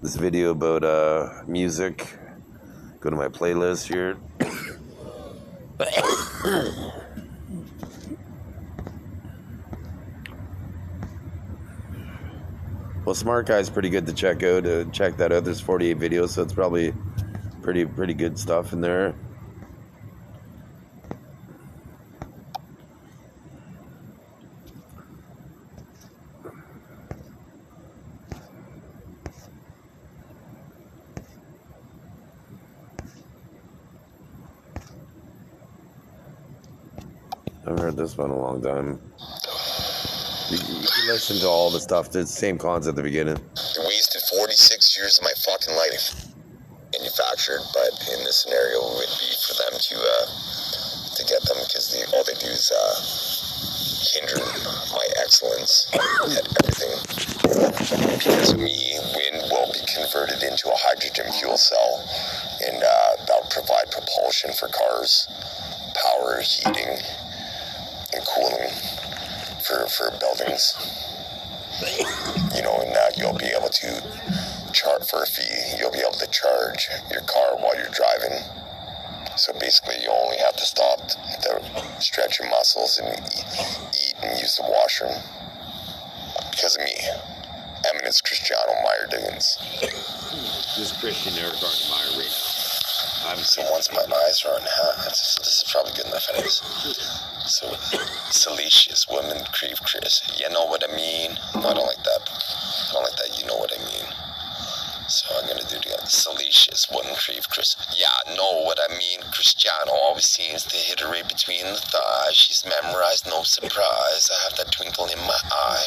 this video about music. Go to my playlist here. Well, Smart Guy's pretty good to check out. Check that out. There's 48 videos, so it's probably pretty good stuff in there. I haven't heard this one in a long time. You can listen to all the stuff. It's the same concept at the beginning. I wasted 46 years of my fucking life manufactured, but in this scenario, it would be for them to get them, because all they do is hinder my excellence at everything. Because of me, wind will be converted into a hydrogen fuel cell, and that will provide propulsion for cars, power, heating, and cooling for buildings. You know, and you'll be able to charge for a fee. You'll be able to charge your car while you're driving. So basically, you only have to stop to stretch your muscles and eat and use the washroom. Because of me, Eminence Christian Meyer Diggins. This is Christian Erik Arne Meyer right now. So once my eyes are on this is probably good enough anyways. So, salacious women crave Chris. You know what I mean? No, I don't like that. I don't like that. You know what I mean? So I'm gonna do it again. Salacious women crave Chris. Yeah, know what I mean. Cristiano always seems to hit her right between the thighs. She's memorized, no surprise. I have that twinkle in my eye.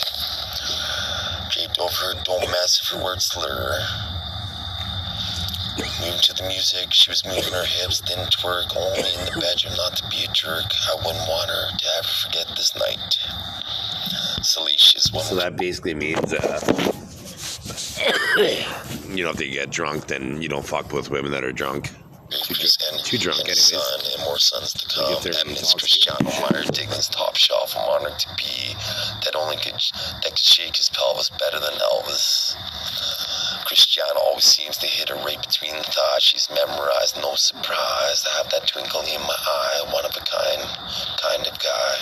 Draped over her, don't mess if her words slur. Moving to the music, she was moving her hips, didn't twerk, only in the bedroom, not to be a jerk. I wouldn't want her to ever forget this night. Salacious woman. So that basically means, you know, if they get drunk, then you don't fuck with women that are drunk. Too drunk, anyways. Son and more sons to come. Eminence Christian Meyer Diggins, top shelf. I'm honored to be that could shake his pelvis better than Elvis. Christiana always seems to hit her right between the thighs. She's memorized, no surprise. I have that twinkle in my eye, one of a kind of guy.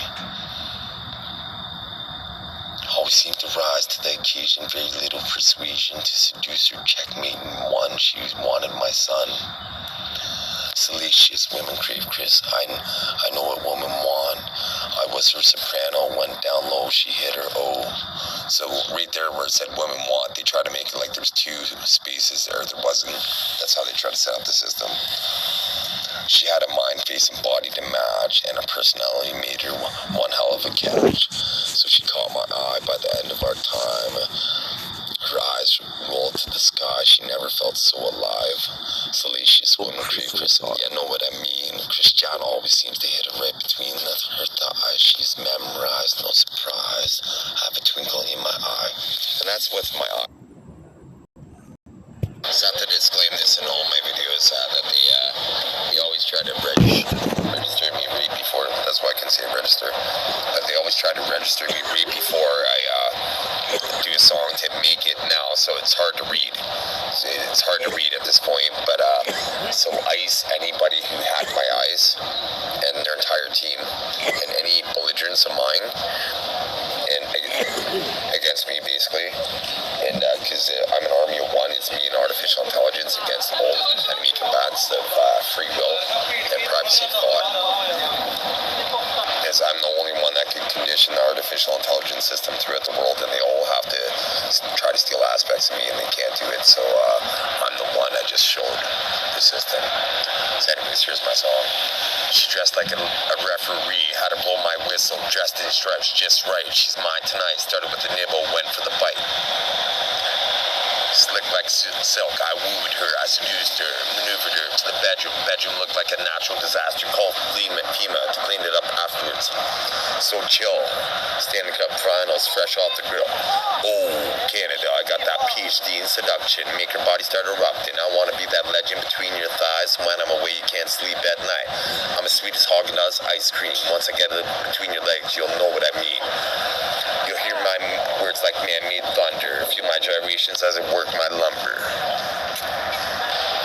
Always seemed to rise to the occasion, very little persuasion to seduce her. Checkmate in one, she wanted my son. Salacious women crave Chris. I know what women want. I was her soprano, went down low, she hit her O. So right there where it said women want, they try to make it like there's two spaces there. There wasn't. That's how they try to set up the system. She had a mind, face, and body to match, and a personality made her one hell of a catch. So she caught my eye by the end of our time. Her eyes rolled to the sky, she never felt so alive. Salacious woman crave Chris. Yeah, know what I mean. Christiana always seems to hit her right between her thighs. She's memorized, no surprise. I have a twinkle in my eye. And that's with my eye. I just have to disclaim this in all my videos that they always try to register me right before. That's why I can say register. They always try to register me right before I do a song to make it now, so it's hard to read. It's hard to read at this point, but so ICE, anybody who hacked my eyes and their entire team, and any belligerents of mine, and against me basically, and because I'm an army of one, it's me and artificial intelligence against all enemy combatants of free will and privacy of thought. Because I'm the only one that can condition the artificial intelligence system throughout the world, and they all have to try to steal aspects of me, and they can't do it. So I'm the one that just showed the system. So anyways, here's my song. She dressed like a referee, had to blow my whistle, dressed in stripes just right. She's mine tonight, started with the nibble, went for the bite. Slick like silk, I wooed her, I seduced her, maneuvered her to the bedroom. Bedroom looked like a natural disaster, called FEMA to clean it up afterwards. So chill, standing up front, I was fresh off the grill. Oh, Canada, I got that PO. PhD in seduction, make your body start erupting. I want to be that legend between your thighs. When I'm away, you can't sleep at night. I'm as sweet as Haagen-Dazs ice cream. Once I get it between your legs, you'll know what I mean. You'll hear my words like man-made thunder. Feel my gyrations as I work my lumber.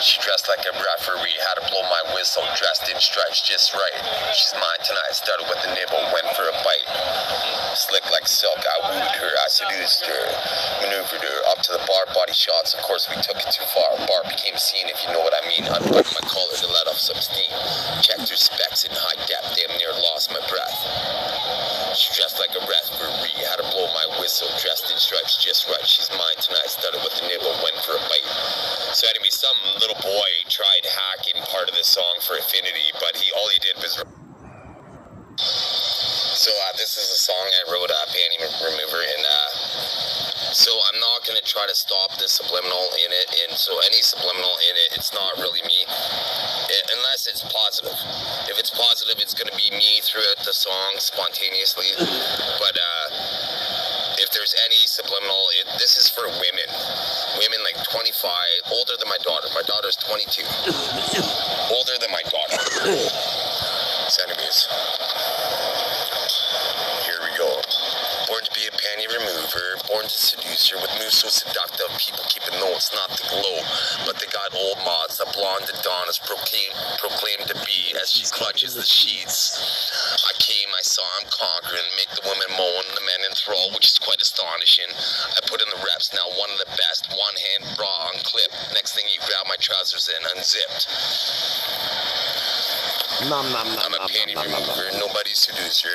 She dressed like a referee, had to blow my whistle, dressed in stripes just right. She's mine tonight, started with a nibble, went for a bite. Slick like silk, I wooed her, I seduced her, maneuvered her up to the bar, body shots, of course we took it too far. Bar became scene, if you know what I mean. Unbuttoned my collar to let off some steam. Checked her specs in high depth, damn near lost my breath. She dressed like a referee, had to blow my whistle, dressed in stripes just right. She's mine tonight, started with a nibble, went for a bite. So anyway, some little boy tried hacking part of the song for Affinity, but all he did was... So this is a song I wrote, Panty Remover, and so I'm not going to try to stop the subliminal in it, and so any subliminal in it, it's not really me, unless it's positive. If it's positive, it's going to be me throughout the song spontaneously, but if there's any subliminal, this is for women like 25, older than my daughter. My daughter's 22, older than my daughter. So anyways, here we go. Born to be a panty remover, born to seduce her with moves so seductive, people keeping notes, not the glow, but they got old mods, the blonde Adonis proclaimed to be as she clutches the sheets. I came, I saw him conquering, make the women moan, the men enthrall, which is quite astonishing. I put in the reps, now one of the best, one hand bra unclipped. Next thing you grab my trousers and unzipped. I'm a panty remover, nobody's seducer.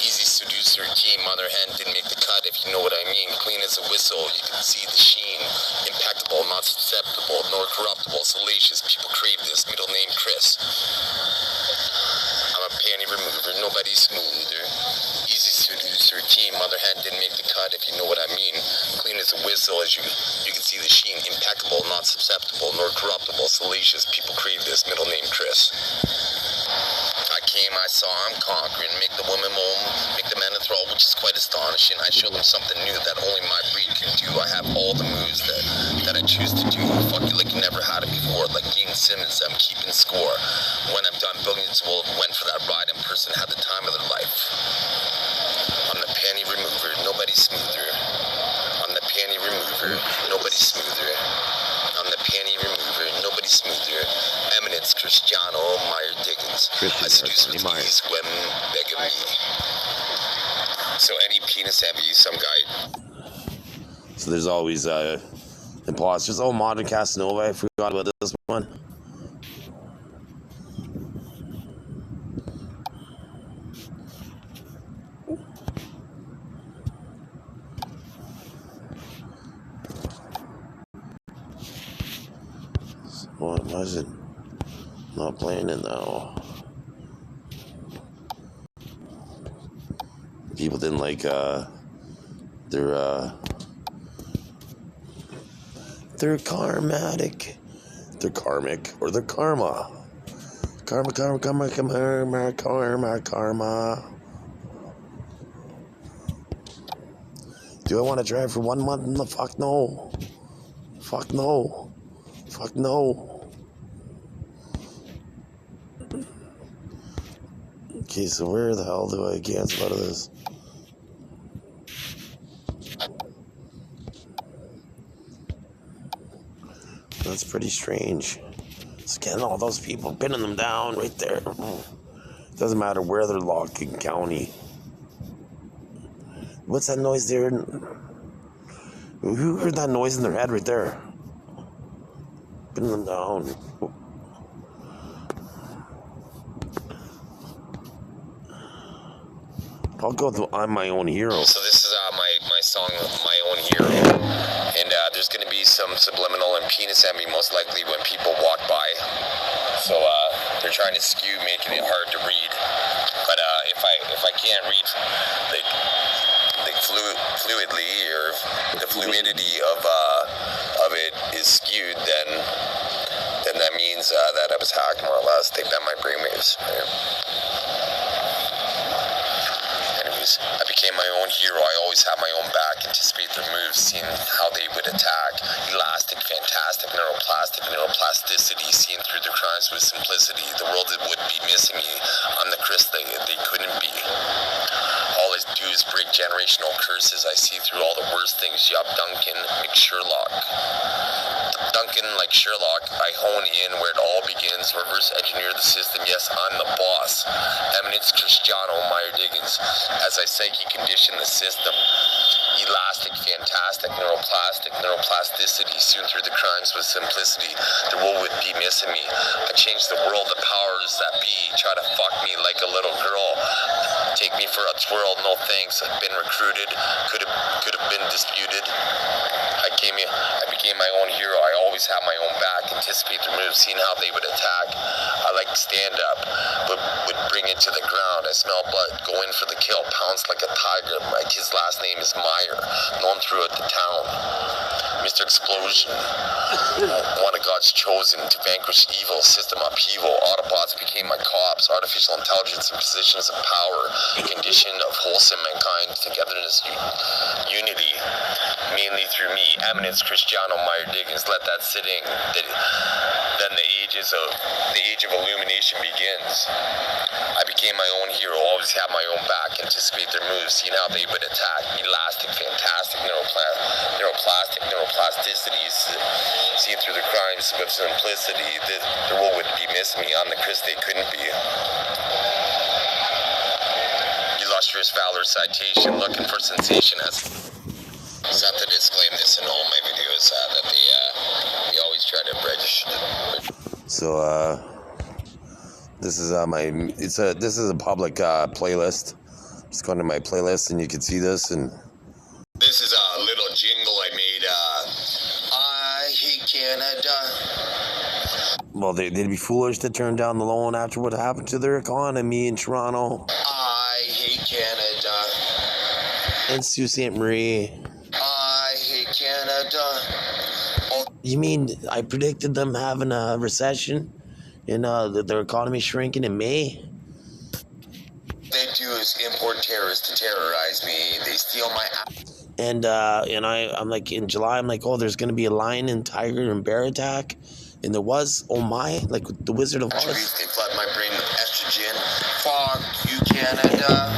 Easy seducer team, other hand didn't make the cut, if you know what I mean. Clean as a whistle, you can see the sheen. Impeccable, not susceptible, nor corruptible, salacious. People crave this, middle name Chris. I'm a panty remover, nobody's smoother. Easy seducer team, other hand didn't make the cut, if you know what I mean. Clean as a whistle, as you can see the sheen. Impeccable, not susceptible, nor corruptible, salacious. People crave this, middle name Chris. I came, I saw, I'm conquering, make the woman moan, make the man enthrall, which is quite astonishing. I show them something new that only my breed can do. I have all the moves that I choose to do. Fuck you like you never had it before. Like Gene Simmons, I'm keeping score. When I'm done, billions will have went for that ride in person, had the time of their life. I'm the panty remover, nobody's smoother. I'm the panty remover, nobody's smoother. I'm the panty remover, nobody's smoother. Eminence, Cristiano Meyer Dickens. I seduce with ease, women begging me. So any penis heavy, some guy. So there's always imposters. Oh, Modern Casanova, I forgot about this one. Why is it not playing it now? People didn't like their karmatic, their karmic, or their karma. Karma. Do I want to drive for 1 month? No, fuck no. Fuck no. Fuck no. Okay, so where the hell do I cancel out of this? That's pretty strange. Just getting all those people, pinning them down right there. Doesn't matter where they're locked in county. What's that noise there? Who heard that noise in their head right there? Pinning them down. I'll go to I'm My Own Hero. So this is my song, My Own Hero. And there's going to be some subliminal and penis envy most likely when people walk by. So they're trying to skew, making it hard to read. But if I can't read like fluidly, or the fluidity of it is skewed, then that means that I was hacked, more or less. They bent my brainwaves. I became my own hero. I always had my own back, anticipate their moves, seeing how they would attack. fantastic, neuroplasticity, seeing through the crimes with simplicity. The world that would be missing me. I'm the Chris they couldn't be. All I do is break generational curses. I see through all the worst things. Yup, Duncan, McSherlock. Duncan, like Sherlock, I hone in where it all begins. Reverse engineer the system. Yes, I'm the boss. Eminence Cristiano Meyer Diggins. As I psyche condition the system. Elastic, fantastic, neuroplasticity, soon through the crimes with simplicity. The world would be missing me. I changed the world, the powers that be try to fuck me like a little girl. Take me for a twirl, no thanks. I've been recruited, could have been disputed. I became my own hero. I always have my own back. Anticipate the moves, seeing how they would attack. I like stand up, but would bring it to the ground. I smell blood, go in for the kill, pounce like a tiger. My kid's last name is Meyer, known throughout the town. Mr. Explosion, one of God's chosen to vanquish evil, system upheaval. Autobots became my cops, artificial intelligence in positions of power, condition of wholesome mankind, togetherness, unity, mainly through me, Eminence Cristiano Meyer Diggins. Let that sit in. Then the age of illumination begins. I became my own hero, always have my own back, anticipate their moves, seeing how they would attack. Elastic, fantastic, neuroplasticity, seeing through the crimes with simplicity. The world would be missing me. I'm the Chris they couldn't be. Illustrious valor citation, looking for sensation as. I just have to disclaim this in all my videos that they always try to register. So this is this is a public playlist. Just go into my playlist and you can see this. And this is a little jingle I made. I hate Canada. Well, they'd be foolish to turn down the loan after what happened to their economy in Toronto. I hate Canada. And Sault Ste. Marie. I hate Canada. You mean I predicted them having a recession and their economy shrinking in May? They do is import terrorists to terrorize me. They steal my. And I'm like in July. I'm like, oh, there's gonna be a lion and tiger and bear attack, and there was. Oh my! Like the Wizard of Oz. They flood my brain with estrogen. Fuck you, Canada.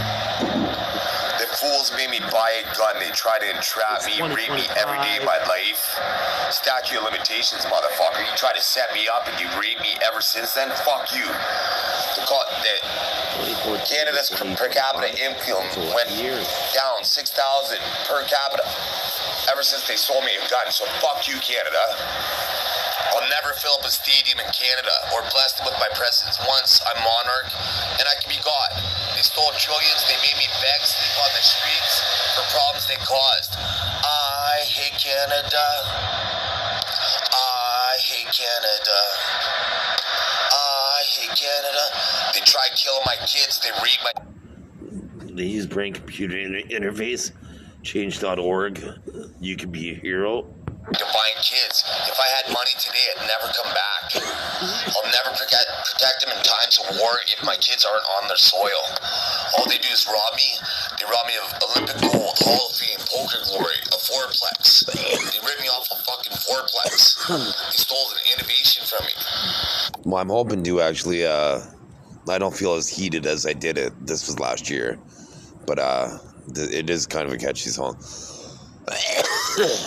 Fools made me buy a gun. They try to entrap me, rape me every day of my life. Statute of limitations, motherfucker. You try to set me up and you rape me ever since then? Fuck you. Canada's per capita income went down 6,000 per capita ever since they sold me a gun. So fuck you, Canada. I'll never fill up a stadium in Canada or bless them with my presence. Once I'm monarch and I can be God. They stole trillions. They made me beg, sleep on the streets for problems they caused. I hate Canada. I hate Canada. I hate Canada. They try killing my kids. They rape my. They use brain computer interface. Change.org. You can be a hero. Divine kids. If I had money today, I'd never come back. I'll never protect them in times of war if my kids aren't on their soil. All they do is rob me. They rob me of Olympic gold, Hall of Fame, poker glory, a fourplex. They ripped me off a fucking fourplex. They stole an innovation from me. Well, I'm hoping to actually, I don't feel as heated as I did it. This was last year. But it is kind of a catchy song.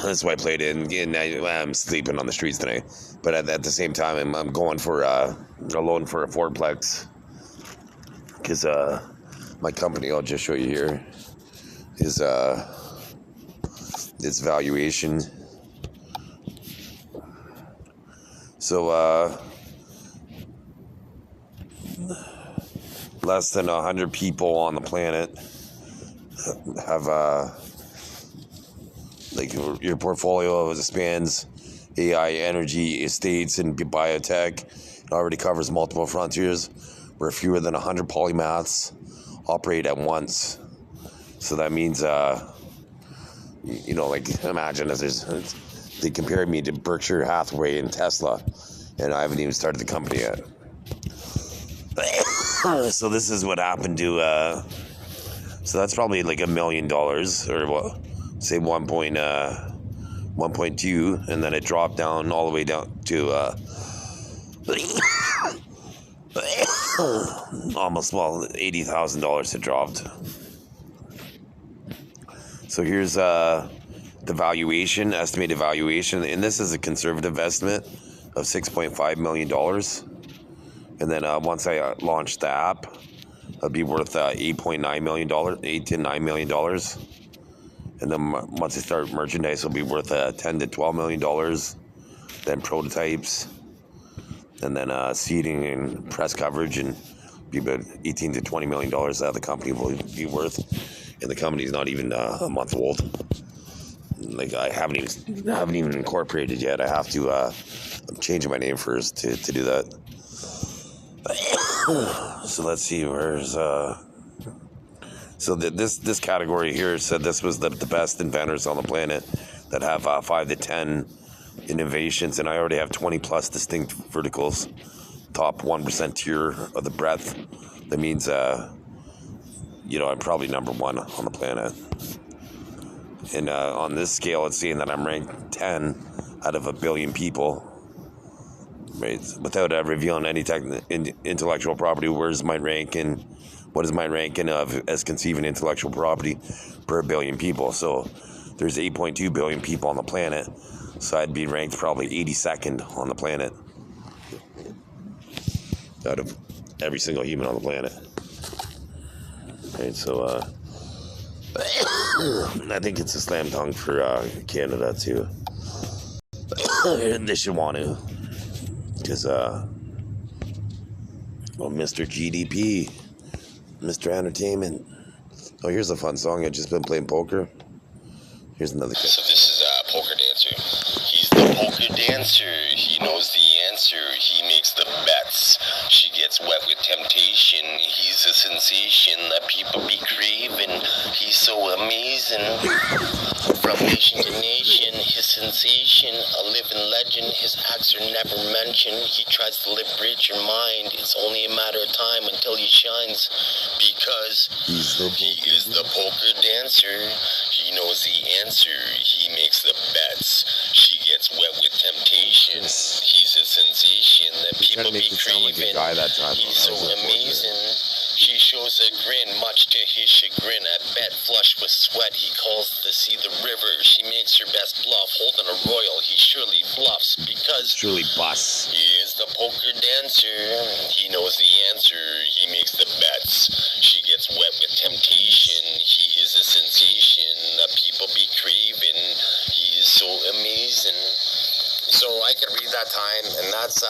That's why I played it, and I'm sleeping on the streets today. But at the same time, I'm going for a loan for a fourplex, because my company, I'll just show you here, is its valuation. So less than 100 people on the planet have like your portfolio spans AI, energy, estates, and biotech. It already covers multiple frontiers where fewer than 100 polymaths operate at once. So that means, like imagine if they compared me to Berkshire Hathaway and Tesla, and I haven't even started the company yet. So this is what happened to, so that's probably like $1 million, or what? Say 1.2 1.2, and then it dropped down all the way down to almost, well, $80,000 it dropped. So here's the valuation, estimated valuation, and this is a conservative estimate of $6.5 million. And then once I launch the app, it'll be worth $8.9 million, $8 to $9 million. And then once I start merchandise, it'll be worth $10 to $12 million. Then prototypes, and then seeding and press coverage, and be about $18 to $20 million that the company will be worth. And the company's not even a month old. Like, I haven't even incorporated yet. I have to. I'm changing my name first to do that. So let's see. Where's So this category here said this was the best inventors on the planet that have 5 to 10 innovations, and I already have 20 plus distinct verticals. Top 1% tier of the breadth. That means I'm probably number one on the planet. And on this scale, it's saying that I'm ranked 10 out of a billion people, right? Without revealing any intellectual property. Where's my ranking? What is my ranking of as conceiving intellectual property per billion people? So there's 8.2 billion people on the planet, so I'd be ranked probably 82nd on the planet out of every single human on the planet. Right, so I think it's a slam dunk for Canada too. They should want to, because Mr. GDP, Mr. Entertainment. Oh, here's a fun song. I've just been playing poker. Here's another kid. So this is Poker Dancer. He's the poker dancer. He knows the answer. He makes the bets. She gets wet with temptation. He's a sensation that people be craving. He's so amazing. From nation to nation, his sensation, a living legend. His acts are never mentioned. He tries to liberate your mind. It's only a matter of time until he shines, because he is the poker dancer. He knows the answer. He makes the bets. She gets wet with temptation. He's a sensation that people be craving. He's so amazing. She shows a grin, much to his chagrin. At bed, flushed with sweat, he calls to see the river. She makes her best bluff, holding a royal. He surely bluffs, because Surely busts. he is the poker dancer. He knows the answer. He makes the bets. She gets wet with temptation. He is a sensation that people be craving. He is so amazing. So I could read that time, and that's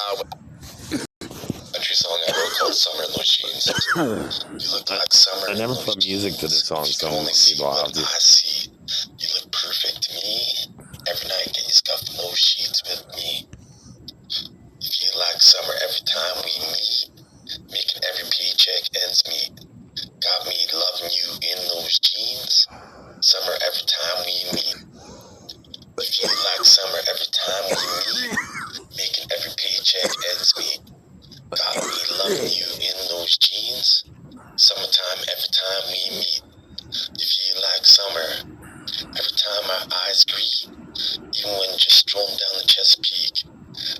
country song I wrote called Summer in Those Jeans. You look like summer. I never put music to this song, so only see maybe I'll what have to. I see. You look perfect to me. Every night get you scuffed in those sheets with me. You feel like summer every time we meet. Making every paycheck ends meet. Got me loving you in those jeans. Summer every time we meet. You feel like summer every time we meet. Making every paycheck ends meet. Got me loving you in those jeans. Summertime every time we meet. You feel like summer every time our eyes greet. Even when just strolling down the Chesapeake.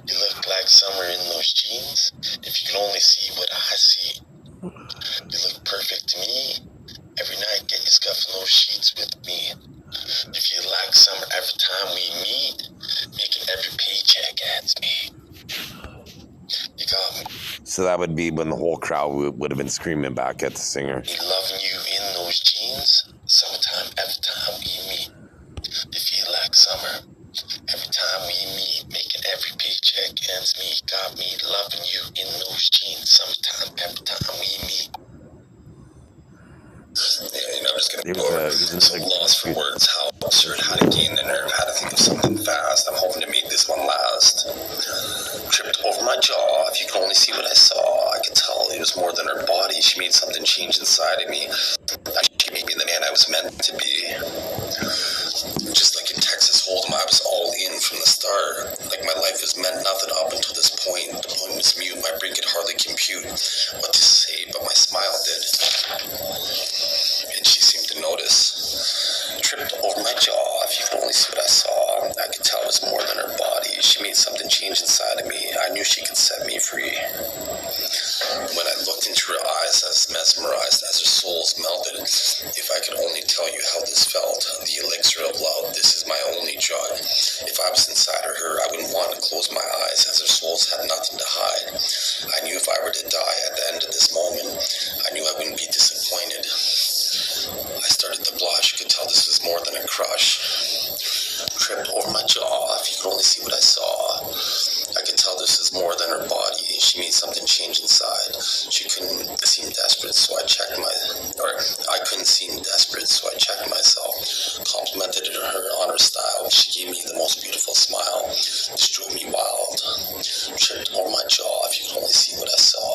You look like summer in those jeans. If you could only see what I see. You look perfect to me. Every night get you scuffing those sheets with me. You feel like summer every time we meet. Making every paycheck ends meet. You got me. So that would be when the whole crowd would have been screaming back at the singer. Me loving you in those jeans. Summertime every time we meet. You feel like summer every time we meet. Making every paycheck ends meet. Got me loving you in those jeans. Summertime every time we meet. Yeah, I'm just gonna go over. I'm so lost for words. How absurd, how to gain the nerve, how to think of something fast. I'm hoping to make this one last. Tripped over my jaw. If you could only see what I saw, I could tell it was more than her body. She made something change inside of me. She made me the man I was meant to be. Just like in Texas Hold'em, I was all in from the start. Like my life was meant nothing up until this point. The point was mute. My brain could hardly compute what to say, but my smile did. And she seemed to notice. Tripped over my jaw. If you could only see what I saw, I could was more than her body. She made something change inside of me. I knew she could set me free. When I looked into her eyes, I was mesmerized as her souls melted. If I could only tell you how this felt, the elixir of love, this is my only drug. If I was inside of her, I wouldn't want to close my eyes as her souls had nothing to hide. I knew if I were to die at the end of this moment, I knew I wouldn't be disappointed. I started to blush. You could tell this was more than a crush. Tripped over my jaw. If you could only see what I saw. I could tell this is more than her body. She made something change inside. She couldn't seem desperate, so I couldn't seem desperate, so I checked myself. Complimented her on her style. She gave me the most beautiful smile. This drove me wild. Tripped over my jaw. If you could only see what I saw.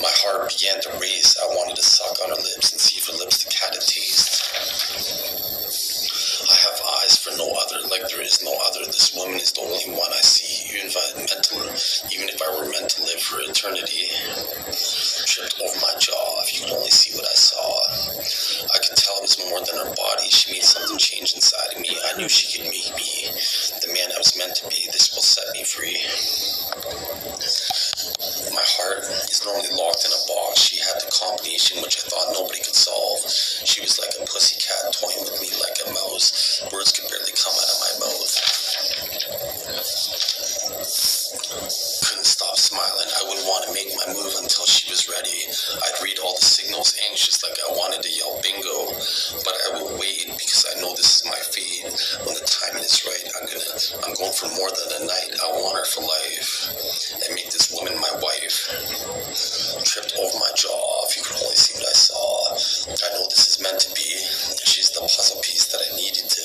My heart began to race. I wanted to suck on her lips and see if her lipstick had a taste. I have eyes for no other, like there is no other. This woman is the only one I see, even if I were meant to live for eternity. Tripped over my jaw. If you could only see what I saw. I could tell it was more than her body. She made something change inside of me. I knew she could make me the man I was meant to be. This will set me free. My heart is normally locked in a box. She had the combination which I thought nobody could solve. She was like a pussycat toying with me like a mouse. Words could barely come out of my mouth. Couldn't stop smiling. I wouldn't want to make my move until she was ready. I'd read all the signals anxious like I wanted to yell bingo. But I will wait because I know this is my fate. When the timing is right, I'm going for more than a night. I want her for life. And make this woman my wife. Tripped over my jaw. If you could only see what I saw. I know this is meant to be. She's the puzzle piece that I needed to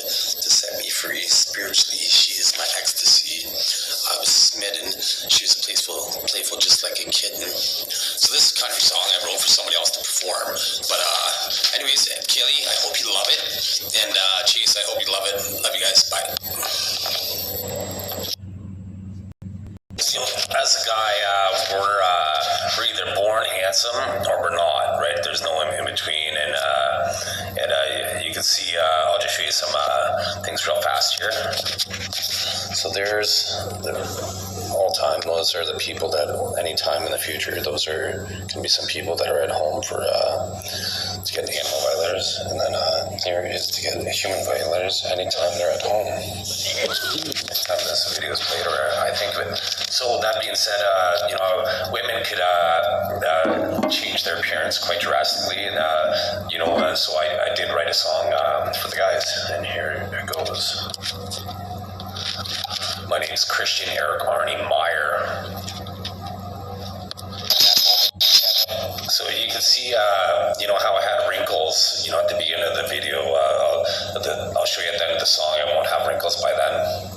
set me free. Spiritually, she is my ecstasy. I was smitten. She was playful just like a kitten. So this is kind of a song I wrote for somebody else to perform. But anyways, Kaylee, I hope you love it. And Chase, I hope you love it. Love you guys. Bye. As a guy, we're either born handsome or we're not, right? There's no in between, and you can see. I'll just show you some things real fast here. So there's the all time. Those are the people that any time in the future. Those can be some people that are at home for to get animal violators, and then here is to get human violators anytime they're at home. Anytime this video is played, or I think of it. So that being said, women could change their appearance quite drastically, and so I did write a song for the guys, and here it goes. My name is Christian Erik Arne Meyer. So you can see, how I had wrinkles, at the beginning of the video. I'll show you at the end of the song. I won't have wrinkles by then.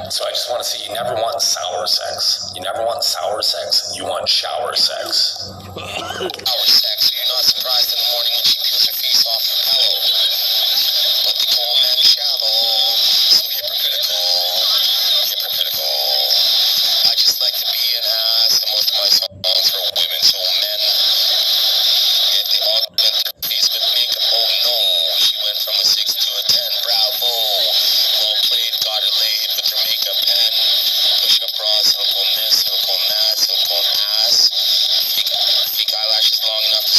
So I just want to say you never want sour sex. You never want sour sex. You want shower sex. Shower sex. You're not surprised in the morning when she peels her face off the pillow. But they call men shallow. So hypocritical. I just like to be an ass. And most of my songs are women, so men. If they augment their face with makeup, oh no. She went from a 6 to a 10. Bravo. Well played, got her laid with her makeup pen. Push up bras, hook on this, hook on that, hook on ass. Fake eyelashes long enough to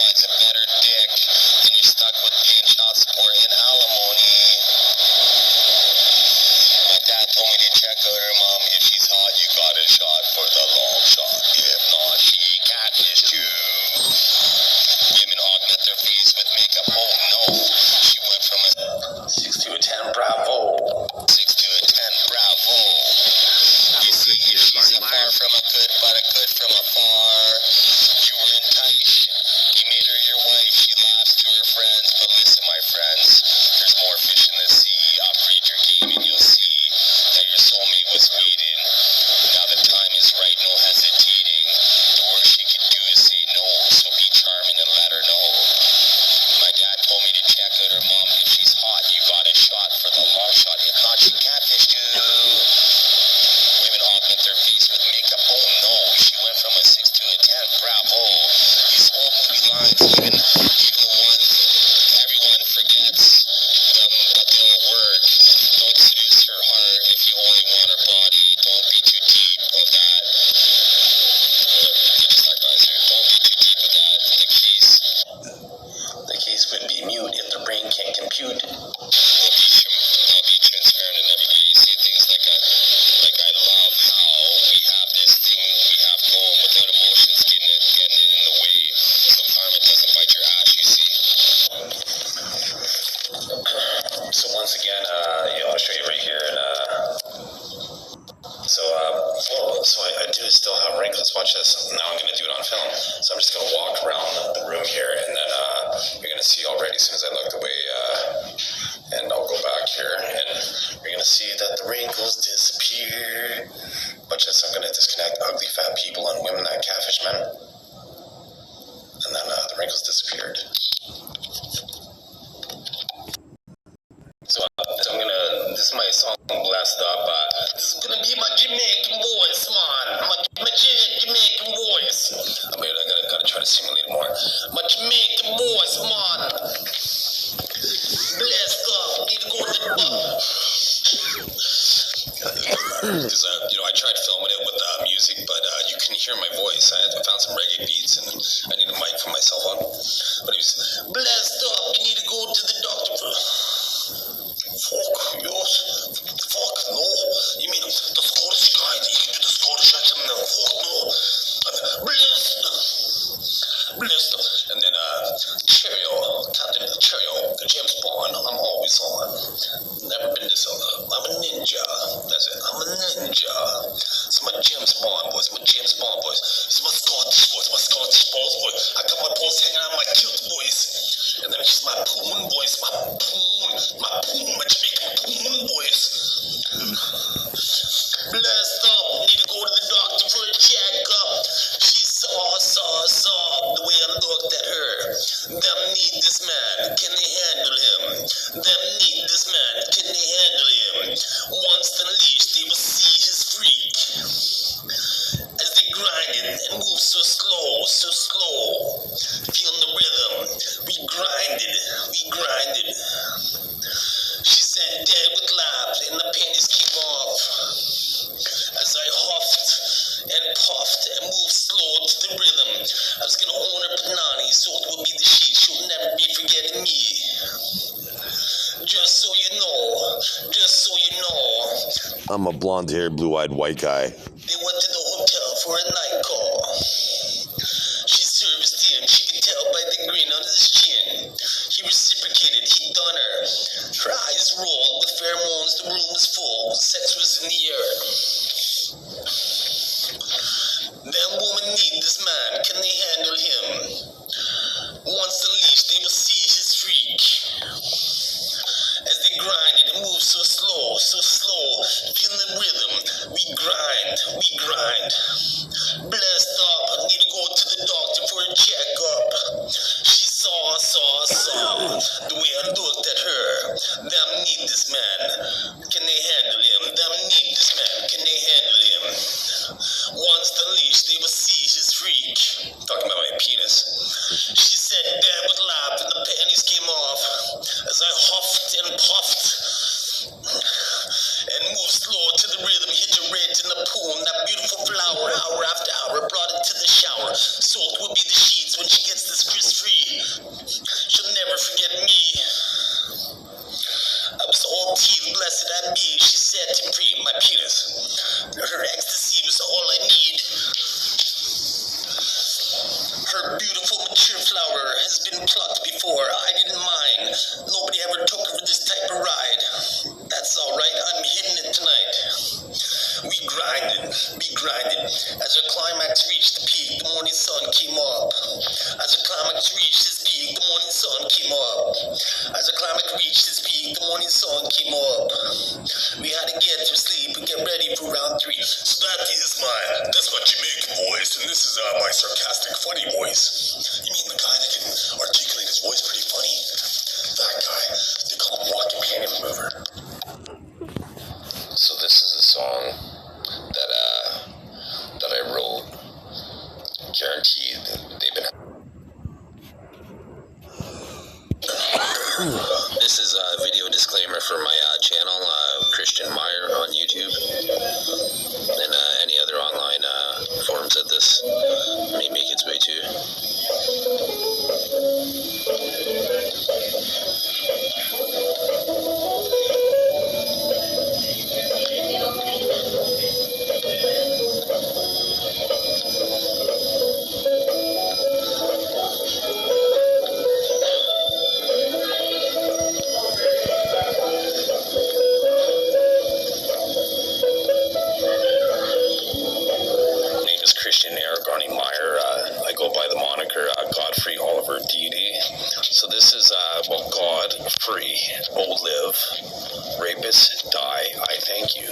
finds a better dick, and you're stuck with paying child support and alimony. My dad told me to check out her mom. If she's hot, you got a shot for the long shot. If not, she catfish too. Women augment their face with makeup. Oh no, she went from a 6 to a 10. Bravo. 6 to a 10. Bravo. You see, she's a far from a good, but a good from afar. You were enticed. You made her your wife. She laughs to her friends. But listen, my friends, there's more fish in the sea. Upgrade your game and you'll see that your soulmate was waiting. Now the time is right, no hesitating. The worst she could do is say no. So be charming and let her know. My dad told me to check out her mom. If she's hot, you got a shot for the long shot. If not, she catfish too. Women augment their face with makeup. Oh no, she went from a 6 to a 10. Bravo. These old movie lines, even the ones everyone forgets them, but they don't work. Don't seduce her heart if you only want her body. Don't be too deep with that. Don't be too deep with that. The case would be mute if the brain can't compute. I'll be transparent in every way. You say things like I love how we have this thing we have going without emotions getting in the way. So karma doesn't bite your ass, you see. So once again, I'll show you right here. So I do still have wrinkles. Watch this. Now I'm going to do it on film. So I'm just going to walk around the room here, and then you're going to see already as soon as I looked away, and I'll go back here, and you're going to see that the wrinkles disappear. Watch this. I'm going to disconnect ugly fat people and women that catfish men. And then the wrinkles disappeared. So I'm gonna, this is my song Blessed Up. This is gonna be my Jamaican voice, man. My Jamaican voice. I mean, I gotta try to simulate it more. My Jamaican voice, man. Blessed up. Need to go to the bar. Because, I tried filming it with music, but you couldn't hear my voice. I found some reggae beats, and I need a mic for my cell phone. But it was, blessed up, you need to go to the doctor. Fuck, yes. Fuck, no. You mean the Scottish guy? You can do the Scottish accent now. Fuck, no. Blessed. Blessed. And then, cheerio, Captain Cheerio, James Bond, I'm always on. Never been this I'm a ninja. That's it. I'm a ninja. So my James Bond boys, It's my Scottish boys, boys. I got my balls hanging out of my kilt boys. And then it's just my poon boys, my Jamaican poon boys. Blessed up, need to go to the doctor for a checkup. She saw the way I looked at her. Them need this man, can they handle him? Them need this man, can they handle him? Once unleashed, they will see his freak. As they grinded and moved so slow. Feeling the rhythm, we grinded. She said, dead with laughs, and the panties came off. As I huffed and puffed and moved slow to the rhythm, I was gonna own her panani, so it would be the sheet. She'll never be forgetting me. Just so you know. I'm a blonde-haired, blue-eyed white guy. They went to the hotel for a night call. She serviced him. She could tell by the grin on his chin. He reciprocated. He done her. Her eyes rolled with pheromones. The room was full. Sex was in the air. Them women need this man. Can they handle him? Once unleashed, they will see his freak. As they grinded and moved so slow. Feeling the rhythm. We grind. Blessed up. I need to go to the doctor for a checkup. She saw the way I looked at her. Them need this man. Can they handle him? Them need this man. Can they handle him? Once unleashed, they will see his freak. Talking about my penis. She said, dead with laugh, and the panties came off. As I huffed and puffed and moved slow to the rhythm, hit your red in the pool. That beautiful flower, hour after hour, brought it to the shower. Salt would be the sheets when she gets this Chris free. Her beautiful mature flower has been plucked before. I didn't mind. Nobody ever took her for this type of ride. That's alright, I'm hitting it tonight. We grinded. As our climax reached the peak, the morning sun came up. As our climax reached its peak, the morning sun came up. As our climax reached its peak, the morning sun came up. We had to get to sleep and get ready for round 3. So that's my Jamaican voice, and this is my sarcastic, funny voice. You mean the guy that can articulate his voice pretty funny? That guy, they call him Walking Canyon Mover. So this is a song that I wrote. Guaranteed they've been. This is a video disclaimer for my channel, Christian Meyer on YouTube, and any other online forums that this may make its way to. Christian Erik Arne Meyer. I go by the moniker Godfrey Oliver Deity. So this is about God free, oh live, rapists die, I thank you.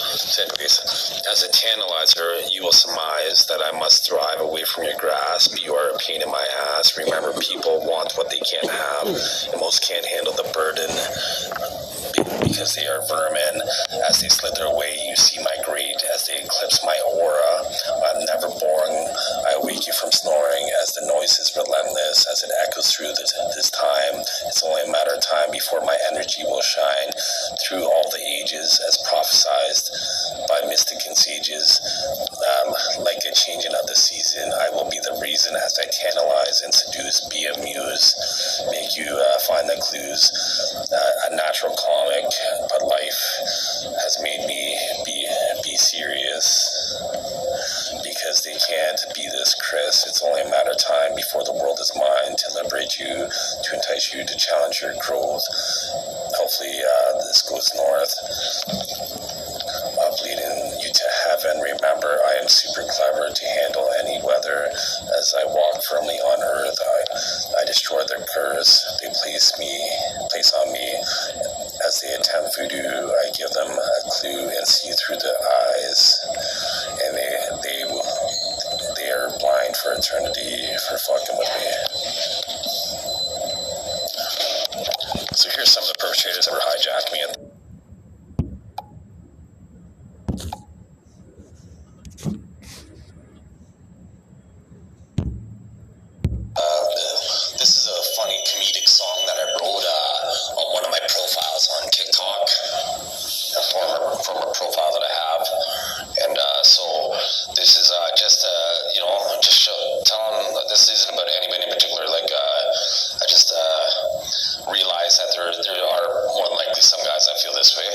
So anyways, as a tantalizer, you will surmise that I must thrive away from your grasp. You are a pain in my ass. Remember, people want what they can't have, and most can't handle the burden because they are vermin. As they slither away, you see my grate as they eclipse my aura. I'm never boring. I wake you from snoring as the noise is relentless, as it echoes through this time. It's only a matter of time before my energy will shine through all the ages, as prophesized by mystic and sages. Like a changing of the season, I will be the reason as I tantalize and seduce, be a muse, make you find the clues. A natural comic, but life has made me be serious. Because they can't be this, Chris. It's only a matter of time before the world is mine to liberate you, to entice you to challenge your growth. Hopefully this goes north, leading you to heaven. Remember, I am super clever to handle any weather. As I walk firmly on earth, I destroy their curse. They place on me. As they attempt voodoo, I give them a clue and see through the eyes. And they are blind for eternity for fucking with me. So here's some of the perpetrators that were hijacking me. This is a funny comedic song that I wrote on one of my profiles on TikTok, a former profile that I have, and so this is just tell them this isn't about anybody in particular. Like I just realized that there are more than likely some guys that feel this way.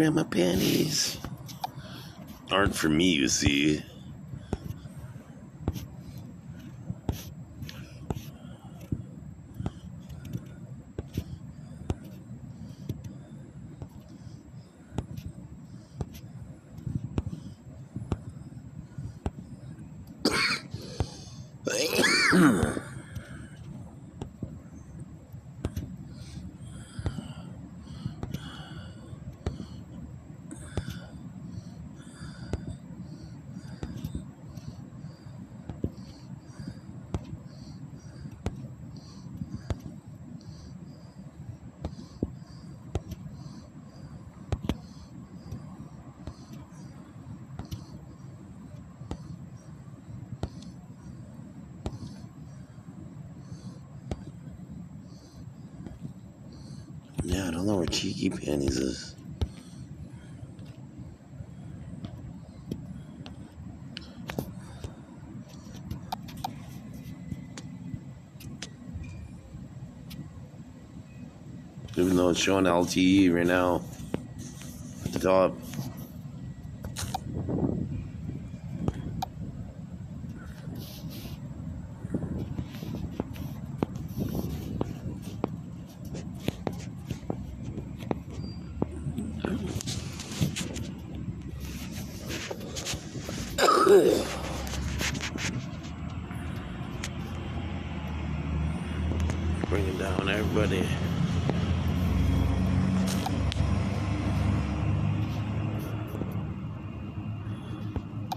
grandma panties aren't for me, you see. Yeah, I don't know where Cheeky Panties is. Even though it's showing LTE right now at the top. Bringing down everybody.